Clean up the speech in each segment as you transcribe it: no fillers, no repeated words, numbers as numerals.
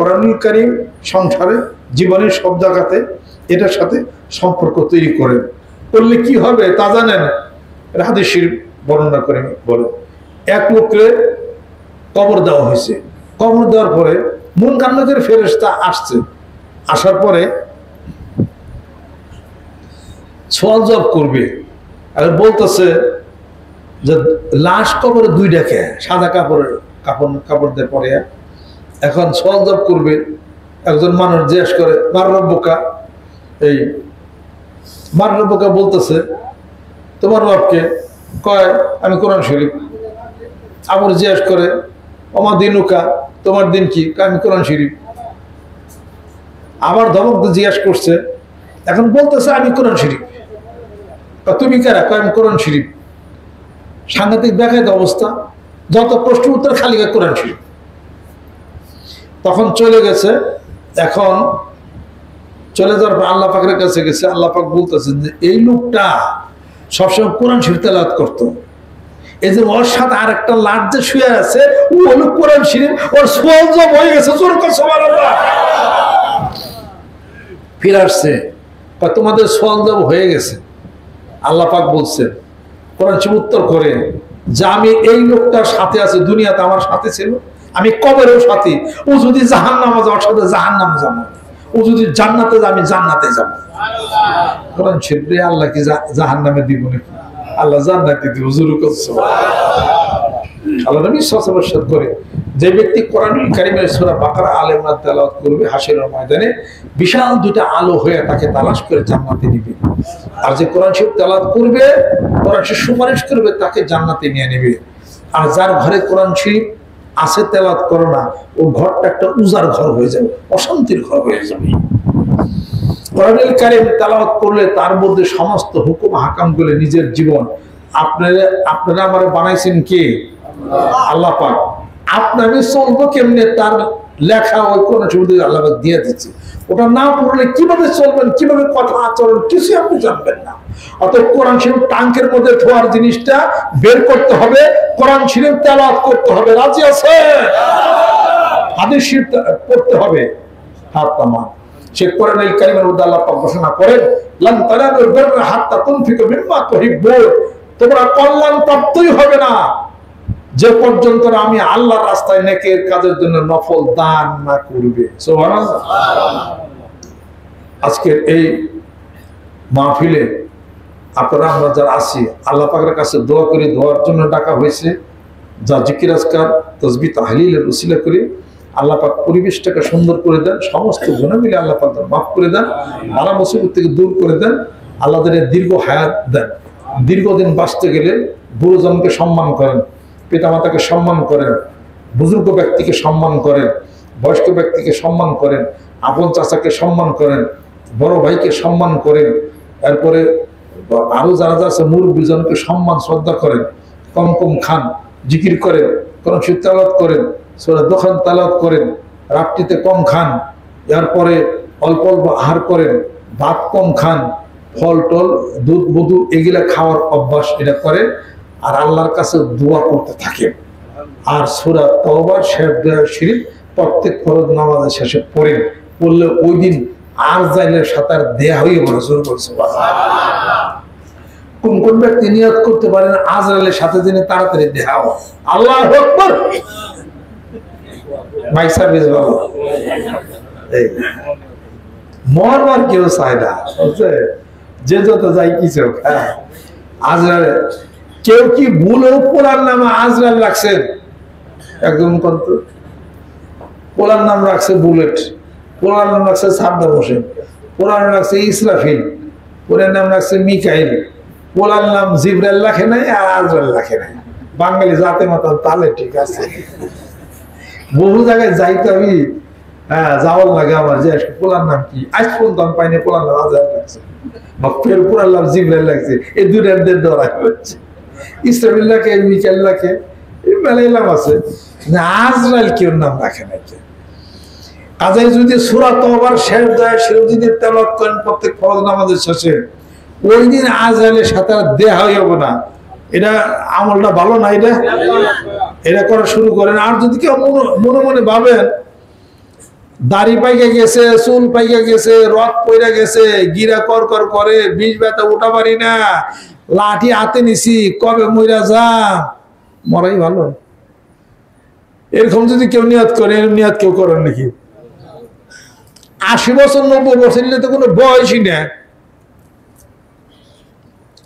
কোরআনুল কারীম সংসারে জীবনের সব জায়গাতে এটার সাথে সম্পর্ক তৈরি করেন। করলে কি হবে তা জানেন? হাদিস শরীফ বর্ণনা করে বলে, এক লোককে কবর দেওয়া হয়েছে। কবর দেওয়ার পরে মুনকার নাকির ফেরেশতা আসছে। আসার পরে সওয়াল জবাব করবে। আর বলতেছে যে লাশ কবরে দুইটাকে সাদা কাপড় দিয়ে পরে এখন সওয়াল জবাব করবে। একজন মানুষ জিজ্ঞেস করে মার রব্বুকা, এই মার রব্বুকা বলতেছে তোমার রবকে? কয় আমি কোরআন শরীফ। আবার জিজ্ঞেস করে ওমা দিনুকা, তোমার দিন কি? আমি কোরআন শরীফ। আবার ধমক জিজ্ঞেস করছে, এখন বলতেছে আমি কোরআন শরীফ। তুমি কারা? আমি কোরআন শরীফ। সাংঘাতিক দেখায় অবস্থা, যত প্রশ্ন উত্তর খালি কোরআন শরীফ। তখন চলে গেছে। এখন চলে যাওয়ার পর আল্লাহ পাকের কাছে গেছে। আল্লাহ পাক বলতেছেন যে এই লোকটা সবসময় কোরআন শরীফ তেলাওয়াত করতো, এই যে ওর সাথে আর একটা লাট যে শুয়ে আছে ও হলো কোরআন শরীফ। ওর সওয়াল জবাব হয়ে গেছে। জোর করে সুবহানাল্লাহ। ফিরে আসছে, তোমাদের সওয়াল জবাব হয়ে গেছে। আল্লাহ পাক বলছেন কোরআন শরীফ উত্তর করে যে আমি এই লোকটার সাথে আছে, দুনিয়াতে আমার সাথে ছিল, আমি কবরেও সাথী। ও যদি জাহান্নামে যায় ওর সাথে জাহান্নামে যাবো, ও যদি জান্নাতে যায় আমি জান্নাতে যাবো। কোরআন শরীফ আল্লাহ কি জাহান্নামে দিব নাকি? আল্লাহ জান্নাতে দিব। জোরে করছে আল্লাহ নবী সাল্লাল্লাহু আলাইহি ওয়াসাল্লাম করে যে ব্যক্তি কোরআনুল কারীমের সূরা বাকারা আলে ইমরান তেলাওয়াত করবে, হাসরের ময়দানে বিশাল দুইটা আলো হয়ে তাকে তালাশ করে জান্নাতে নিবে। আর যে কোরআন শরীফ তেলাওয়াত করবে, কোরআন শরীফ সুপারিশ করবে, তাকে জান্নাতে নিয়ে নেবে। আর যার ঘরে কোরআন শরীফ আছে তেলাওয়াত করে না, ওর ঘরটা একটা উজার ঘর হয়ে যাবে, অশান্তির ঘর হয়ে যাবে। কোরআনুল কারীম তেলাওয়াত করলে তার মধ্যে সমস্ত হুকুম হাকামগুলো নিজের জীবন। আপনারা আমার বানাইছেন কে? আল্লাহ পাক। আপনাকে চলবো কেমনে তার লেখা ওই কোরআন শরীফে আল্লাহ পাক দিয়ে দিচ্ছে। ওটা না পড়লে কিভাবে চলবেন, কিভাবে কথা আচরণ কিছু আপনি জানবেন না। অতএব কোরআন শরীফ টাঙ্কের মধ্যে ধোয়ার জিনিসটা বের করতে হবে, কোরআন শরীফ তেলাওয়াত করতে হবে। রাজি আছে? হাদিস শরীফ পড়তে হবে। হাত তামান সে কোরআনুল কারীমের মধ্যে আল্লাহ পাক ঘোষণা করেন লান তানালুল বিররা হাত্তা তুনফিকু মিম্মা তুহিব্বুন, তোমরা কল্যাণ প্রাপ্তই হবে না যে পর্যন্ত আমি আল্লাহর রাস্তায় নেকের কাজের জন্য নফল দান না করবে। সুবহানাল্লাহ। আজকের এই মাহফিলে আপনারা আমরা যারা আছি আল্লাহ পাকের কাছে দোয়া করি, দোয়ার জন্য ডাকা হয়েছে। যা জিকির আজকার তাসবিহ তাহলিলের উসিলা করে আল্লাহ পাক পরিবেশটাকে সুন্দর করে দেন, সমস্ত গুনাহ মিলে আল্লাহ পাক মাফ করে দেন, বালা মুসিবত থেকে দূর করে দেন। আল্লাহদের দীর্ঘ হায়াত দেন। দীর্ঘদিন বাঁচতে গেলে গুরুজনকে সম্মান করেন, পিতামাতাকে সম্মান করেন, বুজুর্গ ব্যক্তিকে সম্মান করেন, বয়স্ক ব্যক্তিকে সম্মান করেন, আপন চাচাকে সম্মান করেন, বড় ভাইকে সম্মান করেন। এরপরে আরো যারা যা আছে মুরব্বীজনকে সম্মান শ্রদ্ধা করেন, কম কম খান, জিকির করেন, কোরআন শরীফ তেলাওয়াত করেন, সূরা দোকান তেলাওয়াত করেন, রাত্রিতে কম খান, এরপরে অল্প অল্প আহার করেন, ভাত কম খান, ফল টল দুধ মধু এগুলা খাওয়ার অভ্যাস এটা করেন। আর আল্লাহর কাছে দোয়া করতে থাকেন। আর সূরা তাওবার শরীফ প্রত্যেক ফরজ নামাজের শেষে পড়েন। পড়লে ওই দিন আর জাইলের সাথে আর দেয়া হয়ে বড় শুরু করছে। কোন কোন ব্যক্তি নিয়ত করতে পারেন আজরাইলের সাথে যিনি তাড়াতাড়ি দেয়া হয়? আল্লাহু আকবার। মাই সার্ভিস বাবা এই মরবার কেউ চায় না, যে যত যাই কিছু। হ্যাঁ, আজরাইল কেউ কি ভুলেও পোলার নামে আজরাইল রাখছেন? একদম কত পোলার নাম রাখছে বুলেট, পোলার নাম রাখছে সাদ্দাম হোসেন, পোলার নাম রাখছে ইসরাফিল, পোলার নাম রাখছে মিকাইল, পোলার নাম জিবরাইল রাখে নাই আর আজরাইল রাখে নাই। বাঙালি জাতে মাতাল তালে ঠিক আছে। বহু জায়গায় যাইতে আমি যাওয়ার লাগে আমার, যে পোলার নাম কি আজ পর্যন্ত আমি পাইনি। পোলার নাম আজরাইল লাগছে, ফের পোলার নাম জিবরাইল লাগছে। এই দুটার ধরা হচ্ছে। ইসরাফিল রাখে, মিকাইল রাখে, এই মেলাই নাম আছে। আজরাইল কেউ নাম রাখে নাকি? কাজে যদি সূরা তাওবার শেষ যায় সেও যদি তেলাওয়াত করেন প্রত্যেক ফরজ নামাজের শেষে, ওই দিন আজরাইলের সাথে দেয়া হবে না। এটা আমলটা ভালো না, এটা করা শুরু করেন। আর যদি কেউ মনে মনে ভাবেন দাড়ি পাইকে গেছে, চুল পাইকে গেছে, রথ পইরা গেছে, গিরা কর কর করে, বিষ ব্যথা উঠা পারি না, লাঠি হাতে নিছি, কবে মইরা যা, মরাই ভালো। এরকম যদি কেউ নিয়ত করে, নিয়ত কেউ করেন নাকি? 80 বছর 90 বছর নিলে তো কোনো বয়সই না।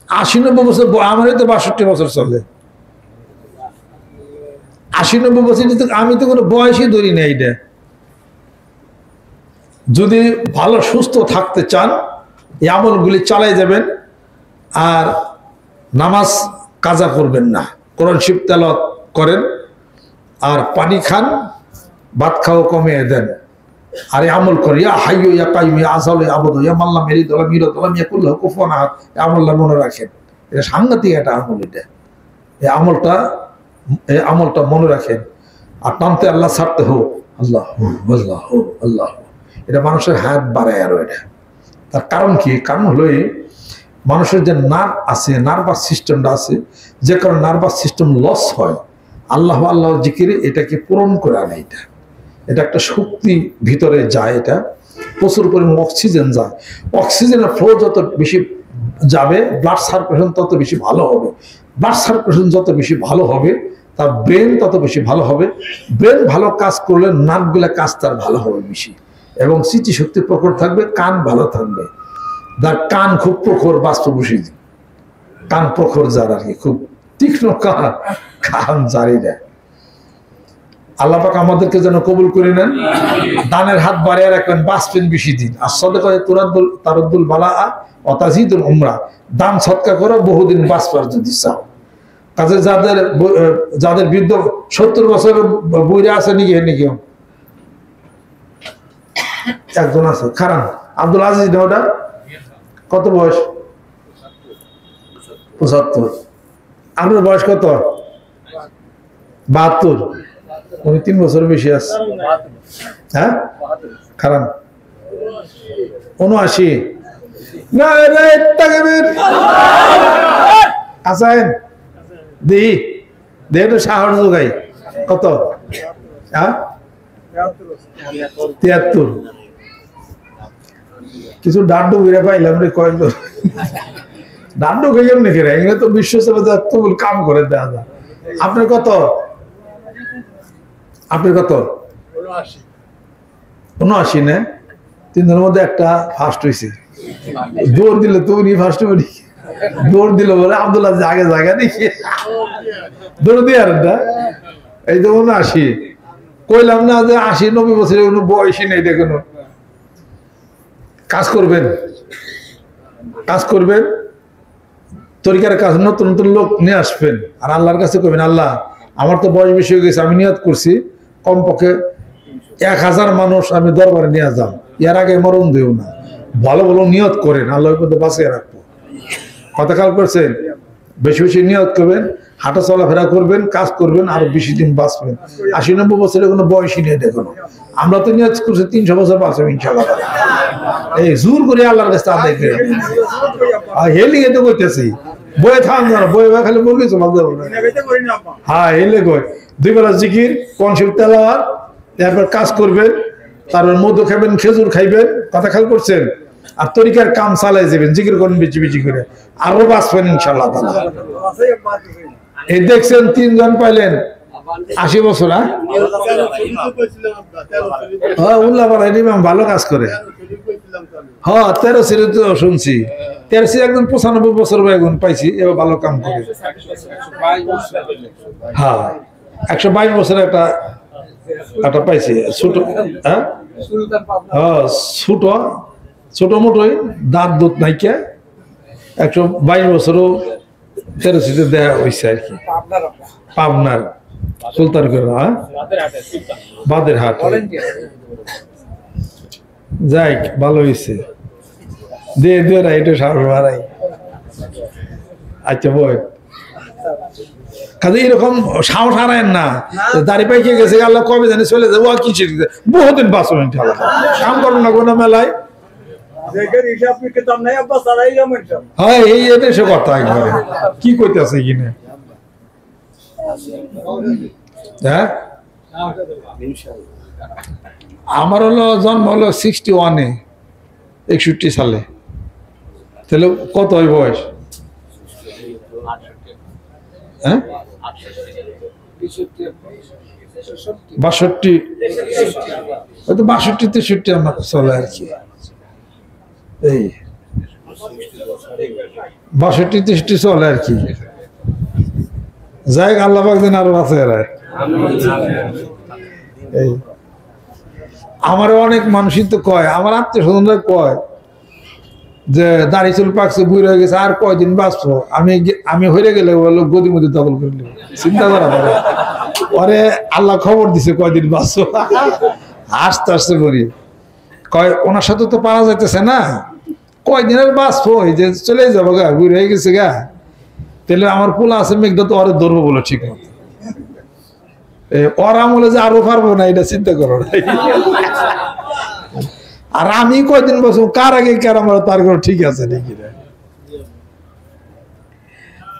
80-90 বছর, আমারই তো 62 বছর চলে। 80-90 বছর আমি তো কোনো বয়সই ধরি না। এইটা যদি ভালো সুস্থ থাকতে চান, এই আমলগুলি চালাই যাবেন, আর নামাজ কাজা করবেন না, কোরআন শরীফ তেলাওয়াত করেন, আর পানি খান, ভাত খাওয়া কমিয়ে দেন, আর এই আমল করি, ইয়া হাইয়ু ইয়া কাইয়ুম ইয়া আযালু ইয়া আবদু ইয়া মান লাম ইয়ালিদ ওয়া লাম ইউলাদ ওয়া লাম ইয়াকুল লাহু কুফুয়ান আহাদ। এই আমলটা মনে রাখেন, এটা সাংঘাতিক একটা আমল। এটা এই আমলটা মনে রাখেন, আর টানতে আল্লাহ, ছাড়তে হোক আল্লাহ, আল্লাহ, আল্লাহ। এটা মানুষের হাত বাড়ায়। আরো এটা তার কারণ কি? কারণ হলো এই মানুষের যে নার্ভ আছে, নার্ভাস সিস্টেমটা আছে, যে কারণে নার্ভাস সিস্টেম লস হয়, আল্লাহ আল্লাহ জিকিরে এটাকে পূরণ করে আনে। এটা একটা শক্তি ভিতরে যায়, এটা প্রচুর পরিমাণ অক্সিজেন যায়। অক্সিজেনের ফ্লো যত বেশি যাবে, ব্লাড সার্কুলেশন তত বেশি ভালো হবে। ব্লাড সার্কুলেশন যত বেশি ভালো হবে, তার ব্রেন তত বেশি ভালো হবে। ব্রেন ভালো কাজ করলে নার্ভগুলা কাজ তার ভালো হবে বেশি, এবং স্মৃতিশক্তি প্রখর থাকবে, কান ভালো থাকবে। যার কান খুব প্রখর, বাস্তবসী কান প্রখর যার আর কি, খুব তীক্ষ্ণ কান জারিরা, আল্লাহ পাক আমাদেরকে যেন কবুল করে নেন। দানের হাত বাড়িয়ে রাখবেন, বাঁচবেন বেশি দিন। আর সদকা তারদ্দুল বালা ও তাজিদুল উমরা, দান সৎকা করো, বহুদিন বাঁচবার যদি চাও। কাজে যাদের বৃদ্ধ 70 বছরের বইরা আছে নাকি, নাকি একজন আছে খারান, আব্দুল আজিজ না, ওটা কত বয়স? 75। আপনার বয়স কত? 72। উনি 3 বছর বেশি আছে। হ্যাঁ, খারান 79। না আছেন দেখি একটু সাহস যোগাই। কত? 73। কিছু ডান্ডু ঘুরে পাইলাম রে, কয়েকজন ডান্ডু খেলাম নাকি রে, এগুলো তো বিশ্ব তবুল কাম করে দেওয়া যায়। আপনার কত? আপনার কত? 79 না? 3 জনের মধ্যে একটা ফার্স্ট হয়েছে। দৌড় দিল তো উনি ফার্স্ট হবে, দৌড় দিল বলে আব্দুল্লাহ আগে জায়গা দেখি দৌড় দিয়ে। আর এই তো 79। কইলাম না যে 80-90 বছরের কোনো বয়সই নেই। দেখুন, কাজ করবেন, তরিকার কাজ, নতুন নতুন লোক নিয়ে আসবেন, আর আল্লাহর কাছে কইবেন, আল্লাহ আমার তো বয়স বেশি হয়ে গেছে, আমি নিয়ত করছি কমপক্ষে 1000 মানুষ আমি দরবারে নিয়ে যাম, এর আগে মরণ দিও না। ভালো ভালো নিয়ত করেন, আল্লাহর পথে বাঁচিয়ে রাখবো। কথা খেয়াল করছেন? বেশি বেশি নিয়ত করবেন, হাঁটা চলাফেরা করবেন, কাজ করবেন, আরো বেশি দিন বাঁচবেন। 80-90 বছরের কোনো বয়সই নেই। দেখুন, আমরা তো নিয়ত করছি 300 বছর বাঁচবো ইনশাআল্লাহ। এই জোর করে আল্লাহর কাছে আদায় করে হেলিয়ে তো করতেছি, বয়ে থাম না, বয়ে খালি মুরগি চলা যাবো না। হ্যাঁ, হেলে কই 2 বেলা জিকির, কোরআন শরীফ তেলাওয়াত, তারপর কাজ করবেন, তারপর মধু খাবেন, খেজুর খাইবেন। কথা খেয়াল করছেন? আর তরিকার কাম চালাই যাবেন, জিকির করবেন বেশি বেশি করে, আরো বাঁচবেন ইনশাআল্লাহ। এই দেখছেন 3 জন পাইলেন 80 বছর। হ্যাঁ, উল্লাহ ভালো কাজ করে। হ্যাঁ, 13 সিরিজ তো শুনছি। 13 সিরিজ একজন 95 বছর একজন পাইছি, এবার ভালো কাম করে। হ্যাঁ, 122 বছর একটা পাইছি, ছোট। হ্যাঁ, ছোট মোটোই, দাঁত দুধ নাইকে 122 বছরও 13 সিরিজে দেয়া হয়েছে আর কি। পাবনার সুলতান করে, হ্যাঁ, বাদের হাট। যাই, ভালো হয়েছে, দিয়ে দিয়ে না এটা সাহস বাড়াই। আচ্ছা, বই কাজে এরকম সাহস হারায়েন না। দাড়ি পাইকে গেছে, আল্লাহ কবে জানি চলে যাবো, কি বহুদিন বাঁচবেন, কাম করো না কোনো মেলায়। হ্যাঁ, এই এটা সে কথা একবারে কি কইতেছে কিনে। হ্যাঁ, আমার হলো জন্ম হলো 61-এ, 61 সালে। তাহলে কত হয় বয়স? হ্যাঁ, 62, হয়তো 62-63 আমার চলে আর কি। এই 62-63 চলে আর কি। যাই আল্লাহ পাক যেন আরো আছে এরা। এই আমার অনেক মানুষই তো কয়, আমার আত্মীয় স্বজনরা কয় যে দাড়ি চুল পাকছে, বুড়ো হয়ে গেছে, আর কয়দিন বাঁচবো। আমি হয়ে গেলে বললো গদির মধ্যে দখল করে নেব। চিন্তা করা পরে পরে আল্লাহ খবর দিছে কয়দিন বাঁচবো। আস্তে আস্তে করি কয় ওনার সাথে তো পারা যাইতেছে না, কয়দিনের বাঁচবো, এই যে চলে যাবো গা, বুড়ো হয়ে গেছে গা। তাহলে আমার পোলা আছে মেঘদা তো ওরে ধরবো বলো ঠিক মতো। ওরা বলে যে আরো পারবো না, এটা চিন্তা করো না। আর আমি কয়দিন বসবো, কার আগে কার আমার তার কোনো ঠিক আছে নাকি?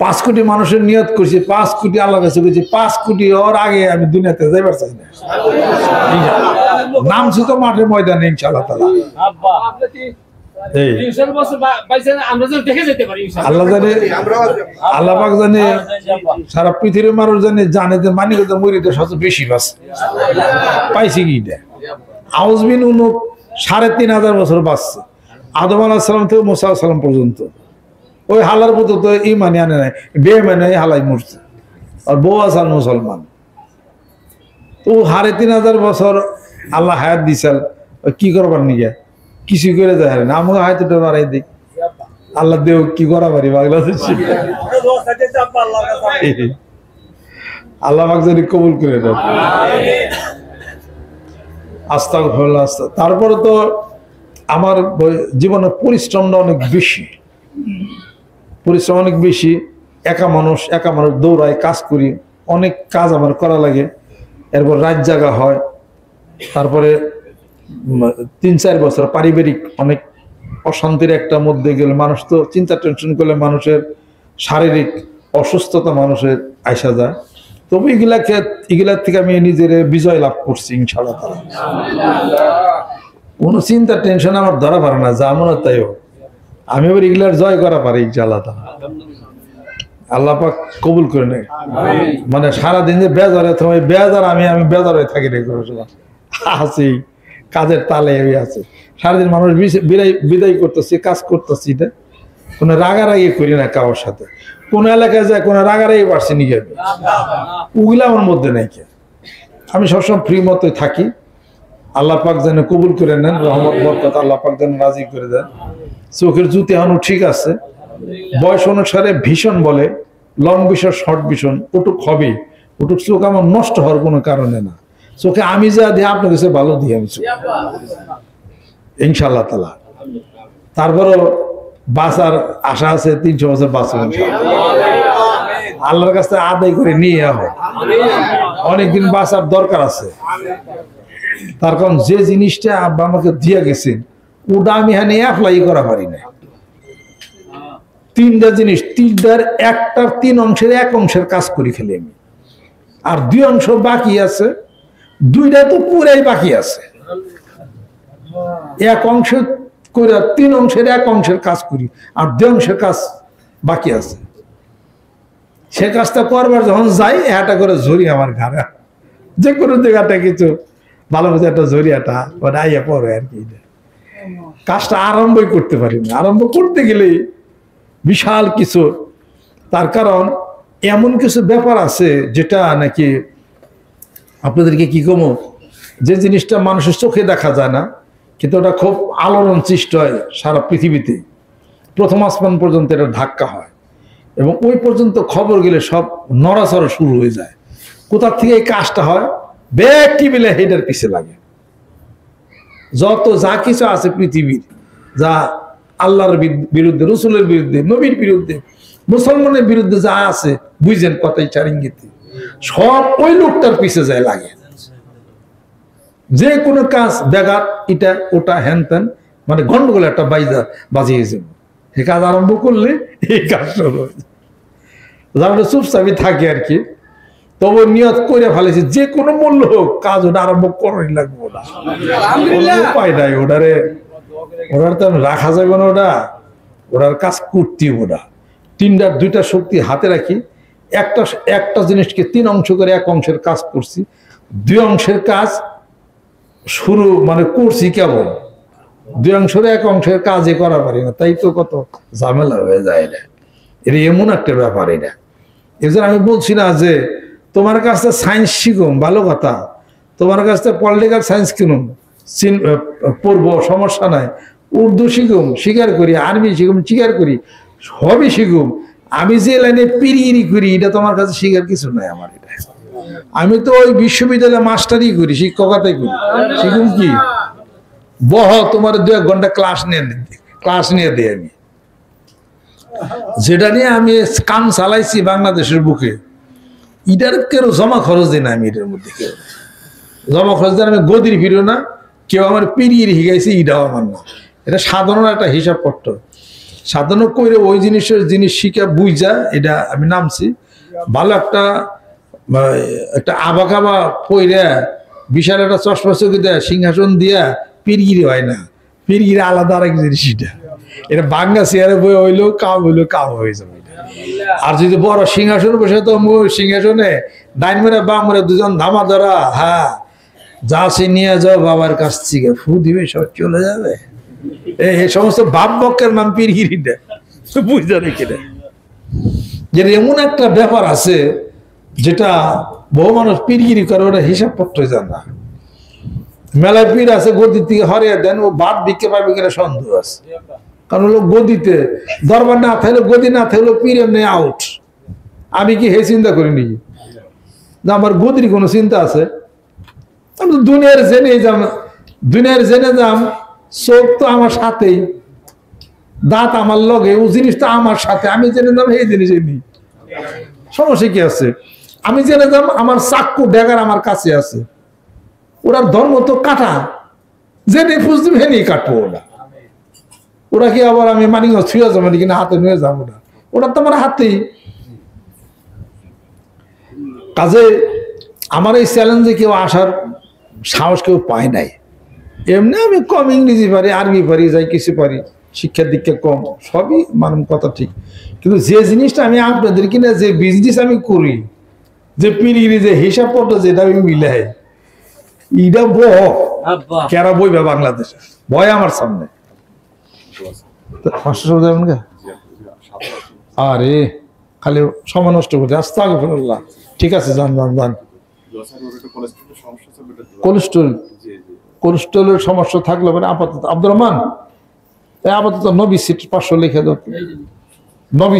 5 কোটি মানুষের নিয়ত করছি, 5 কোটি আল্লাহ কাছে করছি, 5 কোটি ওর আগে আমি দুনিয়াতে যাইবার চাই না। নামছি তো মাঠে ময়দানে ইনশাআল্লাহ তাআলা। আল্লাহ জানে, আল্লাহ পাক জানে, সারা পৃথিবীর মানুষ জানে যে মানিকগঞ্জ মুরিদের সবচেয়ে বেশি বাস পাইছি কি। আউজবিন 3500 বছর বাঁচছে, আদম আলাইহিস সালাম থেকে মুসা আলাইহিস সালাম পর্যন্ত। ওই হালার মতো তো ইমানি আনে নাই, বেঈমানে হালাই মরছে, আর বউ আসার মুসলমান। তো 3500 বছর আল্লাহ হায়াত দিছাল, কি করবার নিগে কিছু করে যায় না। আমাকে হয়তো বাড়াই দিক আল্লাহ দেও কি করা পারি বাংলাদেশ। আল্লাহ পাক যদি কবুল করে দেন। আস্তাগফিরুল্লাহ। তারপরে তো আমার জীবনের পরিশ্রমটা অনেক বেশি, পরিশ্রম অনেক বেশি। একা মানুষ দৌড়ায়, কাজ করি, অনেক কাজ আমার করা লাগে। এরপর রাত জাগা হয়। তারপরে 3-4 বছর পারিবারিক অনেক অশান্তির একটা মধ্যে গেলে, মানুষ তো চিন্তা টেনশন করলে মানুষের শারীরিক অসুস্থতা মানুষের আইসা যায়। তবে এগুলার থেকে আমি নিজের বিজয় লাভ করছি ইনশাআল্লাহ। কোনো চিন্তা টেনশন আমার ধরা পারে না, যা মনে তাই হোক, আমি আবার এগুলার জয় করা পারি ইনশাআল্লাহ। আল্লাহ পাক কবুল করে নেয়। মানে সারাদিন যে বেজারে বেজার, আমি বেজারে থাকি রে, আছি কাজের তালে আছে সারাদিন। মানুষ বিদায় করতেছি, কাজ করতেছি, এটা কোনো রাগারাগি করি না কারোর সাথে। কোন এলাকায় যায় কোনো রাগারাগি পারছি নি, ওগুলা আমার মধ্যে নাই। আমি সবসময় ফ্রি মতোই থাকি। আল্লাহ পাক যেন কবুল করে নেন, রহমত বরকত আল্লাহ পাক যেন রাজি করে দেন। চোখের জুতি এখনো ঠিক আছে, বয়স অনুসারে ভীষণ বলে, লং ভীষণ, শর্ট ভীষণ, ওটুক হবে, ওটুক চোখ আমার নষ্ট হওয়ার কোনো কারণে না। চোখে আমি যা দিই আপনার কাছে ভালো দিই আমি ইনশাআল্লাহ তাআলা। তারপরও বাঁচার আশা আছে, 300 বছর বাঁচব আল্লাহর কাছে আদায় করে নিয়ে হবে। অনেকদিন বাঁচার দরকার আছে, তার কারণ যে জিনিসটা আব্বা আমাকে দিয়ে গেছেন ওটা আমি এখানে অ্যাপ্লাই করা পারি না। 3টা জিনিস, 3টার 1টার 3 অংশের 1 অংশের কাজ করি ফেলি আমি, আর 2 অংশ বাকি আছে। 2টা তো পুরাই বাকি আছে। 1 অংশ করে 3 অংশের 1 অংশের কাজ করি, আর 2 অংশের কাজ বাকি আছে। সে কাজটা করবার যখন যাই, এটা করে ঝরি আমার ঘাড়ে, যে কোনো জায়গাটা কিছু ভালো মতো একটা ঝরিয়াটা মানে আইয়া পড়ে আর কি। কাজটা আরম্ভই করতে পারি না, আরম্ভ করতে গেলেই বিশাল কিছু। তার কারণ এমন কিছু ব্যাপার আছে যেটা নাকি আপনাদেরকে কি কমো, যে জিনিসটা মানুষের চোখে দেখা যায় না, কিন্তু ওটা খুব আলোড়ন সৃষ্টি হয় সারা পৃথিবীতে। প্রথম আসমান পর্যন্ত এটা ধাক্কা হয়, এবং ওই পর্যন্ত খবর গেলে সব নড়াচড়া শুরু হয়ে যায়। কোথা থেকে এই কাজটা হয়, ব্যক্তি মিলে হেডের পিছে লাগে। যত যা কিছু আছে পৃথিবীর, যা আল্লাহর বিরুদ্ধে, রসুলের বিরুদ্ধে, নবীর বিরুদ্ধে, মুসলমানের বিরুদ্ধে যা আছে, বুঝছেন কথাই চারিঙ্গিতে, সব ওই লোকটার পিছে যায় লাগে। যে কোনো কাজ ব্যাঘাত, এটা ওটা হ্যান ত্যান, মানে গন্ডগোল একটা বাজিয়ে যাবে। এই কাজ আরম্ভ করলে এই কাজ শুরু হয়ে যায়। যারা চুপচাপই থাকে আর কি, তবু নিয়ত করে ফেলেছি যে কোনো মূল্য হোক কাজ ওটা আরম্ভ করাই লাগবো না, উপায় নাই। ওটার তো রাখা যাবে না, ওটার কাজ করতেই ওটা। দুইটা শক্তি হাতে রাখি, একটা জিনিসকে 3 অংশ করে 1 অংশের কাজ করছি, 2 অংশের কাজ শুরু মানে করছি কেবল, 2 অংশের 1 অংশের কাজই করা পারি না, তাই তো কত ঝামেলা হয়ে যায়। এটা এমন একটা ব্যাপার। এটা এই জন্য আমি বলছি না যে তোমার কাছে সায়েন্স শিখুন, ভালো কথা, তোমার কাছে পলিটিক্যাল সায়েন্স কিনুন, পড়বো, সমস্যা নাই, উর্দু শিখুম স্বীকার করি, আরবি শিখুম স্বীকার করি, সবই শিখুম। আমি যে লাইনে পিরিগিরি করি এটা তোমার কাছে শিখার কিছু নাই আমার। এটা আমি তো ওই বিশ্ববিদ্যালয়ে মাস্টারই করি, শিক্ষকতাই করি, শিখুম কি তোমার 2-1 ঘন্টা ক্লাস নিয়ে দিই আমি, যেটা নিয়ে আমি কাম চালাইছি বাংলাদেশের বুকে। এটার কেউ জমা খরচ দিই না আমি, এটার মধ্যে কেউ জমা খরচ দিই আমি গদির ফিরো না, কেউ আমার পিরিয়ে শিখাইছে এটাও আমার না। এটা সাধারণ একটা হিসাব পত্র, সাধারণ করে ওই জিনিস শিখা বুঝা এটা আমি নামছি। ভালো একটা আবাকাবা পইরা বিশাল একটা চশমা চোখে দেয় সিংহাসন দিয়া পিরগিরি হয় না, পিরগিরি আলাদা আরেক জিনিস। এটা বাংলা চেয়ারে বই হইলেও কাম হয়ে যাবে। আর যদি বড় সিংহাসন বসে তো সিংহাসনে ডাইন মেরে বাম মেরে 2জন ধামা ধরা, হ্যাঁ যা সে নিয়ে যাও বাবার কাছ থেকে ফু দিবে সব চলে যাবে। এই সমস্ত বাপ বকের নাম পিরগিরিটা, বুঝতে রেখে দেয়। যে এমন একটা ব্যাপার আছে যেটা বহু মানুষ পিরগিরি করে, ওটা হিসাব পত্র জান না। মেলায় পীর আছে গদির থেকে হরিয়ে দেন, ও বাদ দিকে পাবে কিনা সন্দেহ আছে। কারণ লোক গদিতে দরবার না থাকলে, গদি না থাকলে পীর এমনি আউট। আমি কি হে চিন্তা করিনি যে আমার গদির কোনো চিন্তা আছে? আমি তো দুনিয়ার জেনে যাম, চোখ তো আমার সাথেই, দাঁত আমার লগে, ও জিনিস তো আমার সাথে, আমি জেনে যাম এই জিনিস নি, সমস্যা কি আছে? আমি জেনে যাম আমার চাক্কু ড্যাগার আমার কাছে আছে, ওরার ধর্ম তো কাটা, জেনে বুঝতে হেনি কাটবো। ওরা কি আবার আমি মানি ছুঁয়ে যাবো কিনা হাতে নিয়ে যাবো না, ওটা তো আমার হাতেই। কাজে আমার এই চ্যালেঞ্জে কেউ আসার সাহস কেউ পায় নাই। এমনি আমি কম ইংরেজি পারি, আরবি পারি, যাই কিছু পারি, শিক্ষার দিকে কম, সবই মানুষ কথা ঠিক। কিন্তু যে জিনিসটা আমি আপনাদের কিনা যে বিজনেস আমি করি, যে পিরিগিরি যে হিসাব পত্র যেটা আমি মিলাই, এটা কেরা বইবে বাংলাদেশে ভয় আমার সামনে। আরে খালি সময় নষ্ট করছে, আস্তাগফিরুল্লাহ। ঠিক আছে, যান। কোলেস্ট্রলের সমস্যা থাকলে মানে আপাতত আব্দুর রহমান আপাতত নবী সিট 500 লিখে দাও, নবী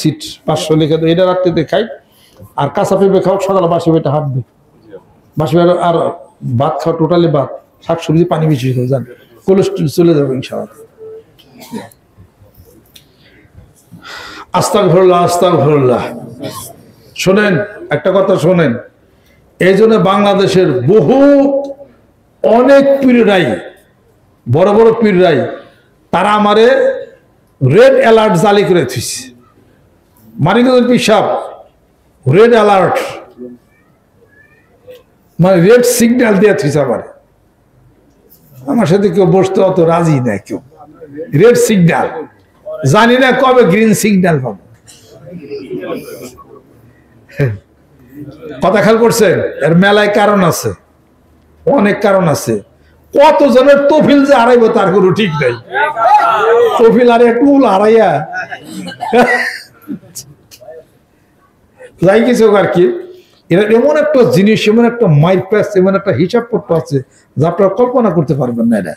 সিট 500 লিখে দাও। এটা রাত্রিতে খাই, আর কাঁচা পেঁপে খাও, সকালে বাসি পেটে হাত দিই, বাসি পেটে আর ভাত খাও, টোটালি ভাত, শাকসবজি, পানি বেশি খাও, জান কোলেস্ট্রল চলে যাবে ইনশাআল্লাহ। আস্তাগফিরুল্লাহ। শোনেন একটা কথা শোনেন, এই জন্য বাংলাদেশের অনেক পীররাই, বড় বড় পীররাই, তারা আমারে রেড অ্যালার্ট জালি করে থুইছে। মানিকগঞ্জের পীর সাহেব রেড অ্যালার্ট মানে রেড সিগন্যাল দিয়ে থুইছে আমার সাথে কেউ বসতে অত রাজি না, কেউ রেড সিগন্যাল, জানি না কবে গ্রিন সিগন্যাল পাবো। কথা খেয়াল করছেন? এর মেলায় কারণ আছে, অনেক কারণ আছে। কত জনের তফিল যে হারাইবো তার কোনো ঠিক নাই। তফিল আর টুল হারাইয়া যাই কিছু আর কি, এটা এমন একটা জিনিস, এমন একটা মাইর প্যাস, এমন একটা হিসাব পত্র আছে যা আপনারা কল্পনা করতে পারবেন না। এটা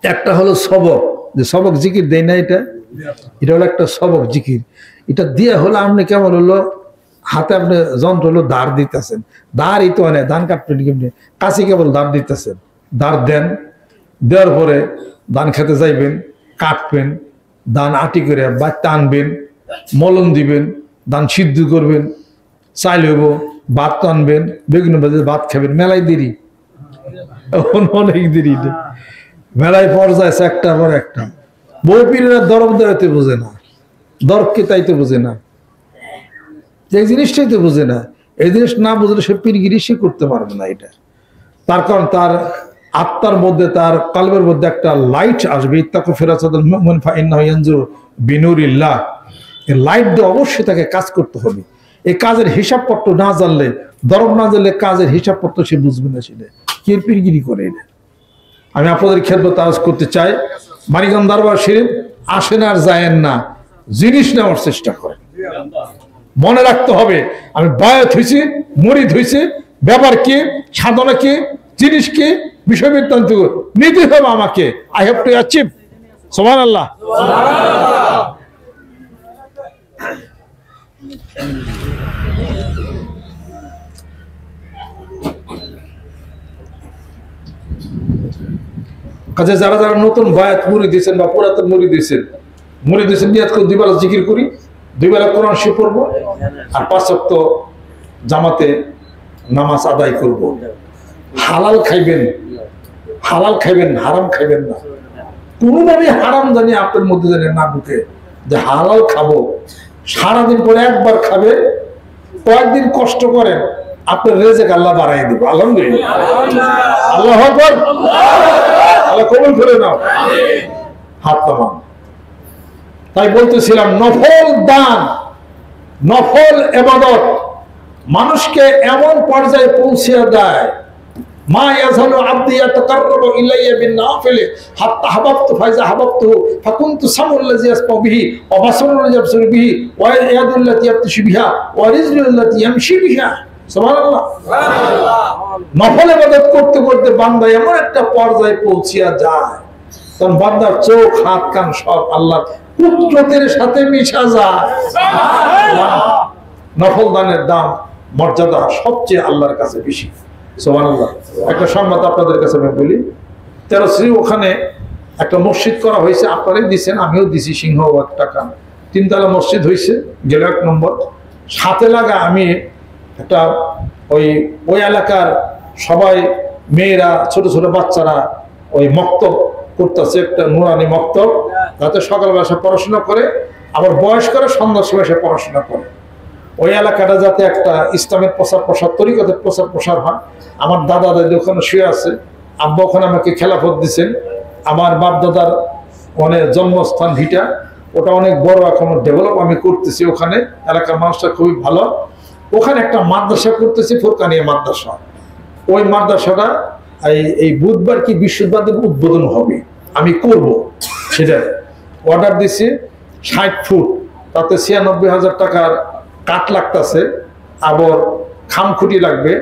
একটা হলো সবক, যে সবক জিকির দেয় না, এটা হলো একটা সবক জিকির। এটা দিয়ে হলো আপনি কেমন হলো হাতে আপনি যন্ত্র হলো দাঁড় দিতেছেন, দাঁড় এই তো হয় না, ধান কাটবেন কেমনি, কাছে কেবল দাঁড় দিতেছেন, দাঁড় দেন, দেওয়ার পরে ধান খেতে যাইবেন, কাটবেন, ধান আটি করে বা টানবেন, মলন দিবেন, ধান সিদ্ধ করবেন, চাইল হইব, ভাত টানবেন, বেগুন ভাজে ভাত খাবেন। মেলায় দেরি, অনেক দেরি, মেলায় পর্যায়ে একটার পর একটা। বউ পীরেরা দরব দেওয়াতে বোঝে না, দরবকে তাইতে বোঝে না। যে এই জিনিসটাই তো বুঝে না, এই জিনিস না বুঝলে সে পীরগিরি সে করতে পারবে না। এটা তার কারণ তার আত্মার মধ্যে, তার কলবের মধ্যে একটা লাইট আসবে। ইত্তাকু ফিরাসাতুল মুমিন ফাইন্নাহু ইয়ানজুরু বিনুরিল্লাহ। এই লাইট দিয়ে অবশ্যই তাকে কাজ করতে হবে। এই কাজের হিসাবপত্র না জানলে, দরব না জানলে কাজের হিসাবপত্র সে বুঝবে না। সেটা কি পীরগিরি করে। এটা আমি আপনাদের খেদমতে আরজ করতে চাই, মানিকগঞ্জ দরবার শরীফ আসেন আর যায়েন না, জিনিস নেওয়ার চেষ্টা করেন। মনে রাখতে হবে আমি বায়াত হয়েছি, মুরিদ হয়েছি, ব্যাপার কি, সাধনা কি, জিনিস কি, বিষয় বৃত্তান্ত নিতে হবে আমাকে। I have to achieve. সুবহানাল্লাহ। কাজে যারা যারা নতুন বায়াত মুড়ি দিয়েছেন বা পুরাতন মুড়ি দিয়েছেন, নিয়াত করে 2 বেলা জিকির করি, 2 বেলা কোরআন শরীফ পড়ব, আর 5 ওয়াক্ত জামাতে নামাজ আদায় করব। হালাল খাইবেন, হালাল খাইবেন, হারাম খাইবেন না। কোনোভাবে হারাম জানি আপনার মধ্যে জানি না ঢুকে যে হালাল খাবো। সারাদিন পরে একবার খাবে, কয়েকদিন কষ্ট করেন, আপনার রেজেক আল্লাহ বাড়াই দেবে। আলহামদুলিল্লাহ, আল্লাহু আকবার। আল্লাহ কবুল করে নাও। হাত নামান। তাই বলতেছিলাম, নফল দান, নফল ইবাদত মানুষকে এমন পর্যায়ে পৌঁছে দেয়, মা ইয়াজালু আবদি ইয়াতাকাররাবু ইলাইয়া বিন-নাফিলি হাত্তা হাবাবতু ফাইজা হাবাবতু ফাকুনতু সামুল্লাযী ইয়াসমাউ বিহি ওয়া বাসারুল্লাযী ইয়াবসিরু বিহি ওয়া ইয়াদুল্লাতী ইয়াবতিশু বিহা ওয়া রিজলুল্লাতী ইয়ামশি বিহা। সুবহানাল্লাহ। নফল ইবাদত করতে করতে বান্দা এমন একটা পর্যায়ে পৌঁছিয়া যায়, তখন বান্দার চোখ, হাত, কান সব আল্লাহর কুদরতের সাথে মিশা যায়। নফল দানের দাম, মর্যাদা সবচেয়ে আল্লাহর কাছে বেশি। সুবহানাল্লাহ। একটা সংবাদ আপনাদের কাছে আমি বলি। 13 শ্রী ওখানে একটা মসজিদ করা হয়েছে, আপনারাই দিচ্ছেন, আমিও দিছি, সিংহবাগ টাকা, 3 তলা মসজিদ হয়েছে, গেল 1 নম্বর। সাথে লাগা আমি একটা ওই এলাকার সবাই মেয়েরা, ছোট ছোট বাচ্চারা ওই মক্তব করতেছে, একটা নুরানি মক্তব, যাতে সকালবেলা সে পড়াশোনা করে, আবার বয়স্করা সন্ধ্যার সময় সে পড়াশোনা করে। ওই এলাকাটা যাতে একটা ইসলামের প্রচার প্রসার, তরিকতের প্রচার প্রসার হয়। আমার দাদা দাদি ওখানে শুয়ে আছে, আব্বা ওখানে আমাকে খেলাফত দিচ্ছেন। আমার বাপ দাদার অনেক জন্মস্থান ভিটা, ওটা অনেক বড়, এখন ডেভেলপ আমি করতেছি। ওখানে এলাকার মানুষটা খুবই ভালো। ওখানে একটা মাদ্রাসা করতেছি, ফুরকানিয়া মাদ্রাসা। ওই মাদ্রাসাটা এই বুধবার কি বৃহস্পতিবার দিন উদ্বোধন হবে, আমি করব। সেটা অর্ডার দিছি। 60 ফুট, তাতে 96,000 টাকার কাঠ লাগতেছে, আবার খামখুটি লাগবে,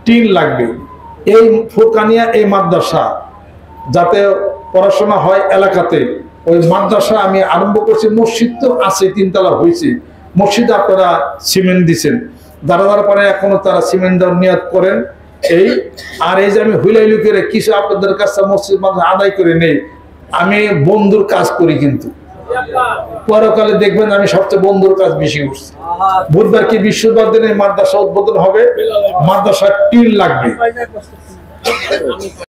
টিন লাগবে। এই ফুরকানিয়া এই মাদ্রাসা যাতে পড়াশোনা হয় এলাকাতে, ওই মাদ্রাসা আমি আরম্ভ করছি। মসজিদ তো আছে, 3 তলা হয়েছে। মসজিদে আপনারা সিমেন্ট দিচ্ছেন, যারা যারা পারে এখনো তারা সিমেন্ট দেওয়ার নিয়ত করেন। আর এই যে আমি হুইলাইলু করে কিছু আপনাদের কাছে মসজিদ আদায় করে নেই, আমি বন্ধুর কাজ করি, কিন্তু পরকালে দেখবেন আমি সবচেয়ে বন্ধুর কাজ বেশি করছি। বুধবার কি বৃহস্পতিবার দিনে মাদ্রাসা উদ্বোধন হবে, মাদ্রাসা টিন লাগবে।